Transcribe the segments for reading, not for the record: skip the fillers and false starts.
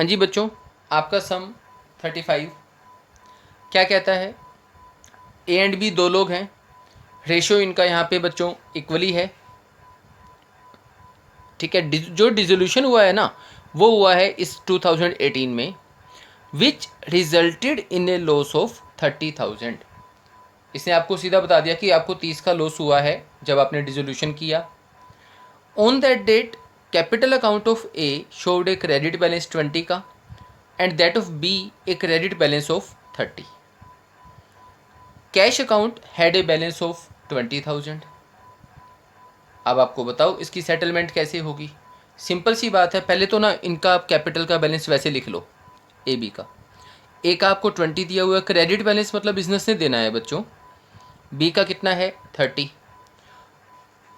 हाँ जी बच्चों, आपका सम 35 क्या कहता है? ए एंड बी दो लोग हैं, रेशियो इनका यहाँ पे बच्चों इक्वली है। ठीक है, जो डिसोल्यूशन हुआ है ना, वो हुआ है इस 2018 में, विच resulted in A loss of 30,000। इसने आपको सीधा बता दिया कि आपको 30 का लॉस हुआ है जब आपने डिसोल्यूशन किया। On that date capital account of A showed a credit balance 20 का and that of B a credit balance of 30। Cash account had a balance of 20,000। अब आपको बताओ इसकी सेटलमेंट कैसे होगी। सिंपल सी बात है, पहले तो ना इनका आप कैपिटल का बैलेंस वैसे लिख लो, ए बी का। ए का आपको 20 दिया हुआ है, क्रेडिट बैलेंस मतलब बिजनेस ने देना है बच्चों। बी का कितना है? 30।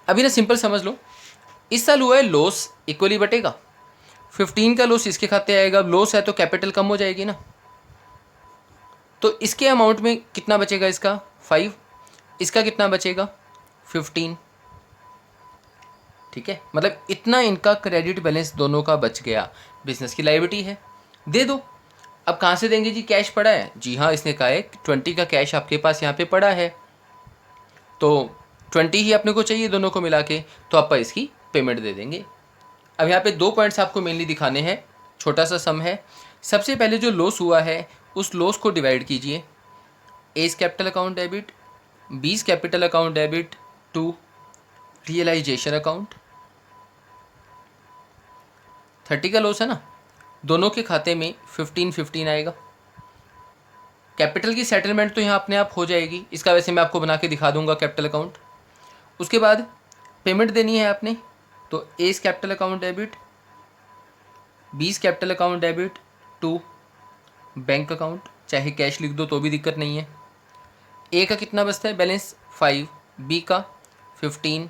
अभी ना सिंपल समझ लो, इस साल हुआ है लॉस, इक्वली बटेगा। 15 का लॉस इसके खाते आएगा, लॉस है तो कैपिटल कम हो जाएगी ना, तो इसके अमाउंट में कितना बचेगा? इसका 5। इसका कितना बचेगा? 15। ठीक है, मतलब इतना इनका क्रेडिट बैलेंस दोनों का बच गया। बिजनेस की लायबिलिटी है, दे दो। अब कहाँ से देंगे जी? कैश पड़ा है। जी हाँ, इसने कहा है 20 का कैश आपके पास यहाँ पे पड़ा है, तो 20 ही अपने को चाहिए दोनों को मिला के, तो आप इसकी पेमेंट दे देंगे। अब यहाँ पे दो पॉइंट्स आपको मेनली दिखाने हैं, छोटा सा सम है। सबसे पहले जो लॉस हुआ है उस लॉस को डिवाइड कीजिए। एज कैपिटल अकाउंट डेबिट, बीस capital account debit to realisation account. 30 का लॉस है ना, दोनों के खाते में 15 आएगा। कैपिटल की सेटलमेंट तो यहाँ अपने आप हो जाएगी, इसका वैसे मैं आपको बना के दिखा दूंगा कैपिटल अकाउंट। उसके बाद पेमेंट देनी है आपने, तो एज कैपिटल अकाउंट डेबिट, बीस capital account debit to bank account, चाहे कैश लिख दो तो भी दिक्कत नहीं है। ए का कितना बचता है बैलेंस? 5, बी का 15,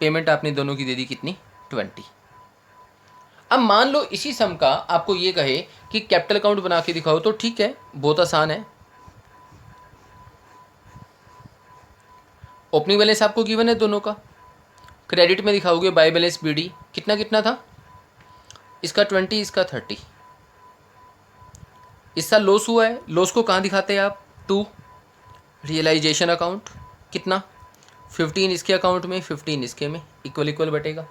पेमेंट आपने दोनों की दे दी कितनी? 20। अब मान लो इसी सम का आपको ये कहे कि कैपिटल अकाउंट बना के दिखाओ, तो ठीक है, बहुत आसान है। ओपनिंग बैलेंस आपको गिवन है दोनों का, क्रेडिट में दिखाओगे बाय बैलेंस बीडी, कितना कितना था? इसका 20, इसका 30। इस साल लॉस हुआ है, लॉस को कहाँ दिखाते हैं आप? टू रियलाइजेशन अकाउंट, कितना? 15 इसके अकाउंट में, 15 इसके में, इक्वल इक्वल बटेगा।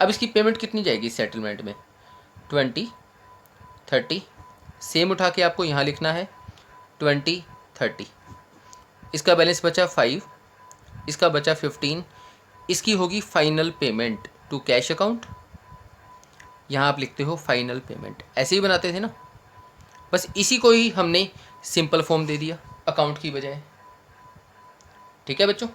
अब इसकी पेमेंट कितनी जाएगी सेटलमेंट में? 20, 30। सेम उठा के आपको यहाँ लिखना है 20, 30। इसका बैलेंस बचा 5, इसका बचा 15। इसकी होगी final payment to cash account. यहाँ आप लिखते हो फाइनल पेमेंट, ऐसे ही बनाते थे ना, बस इसी को ही हमने सिंपल फॉर्म दे दिया अकाउंट की बजाय। ठीक है बच्चों।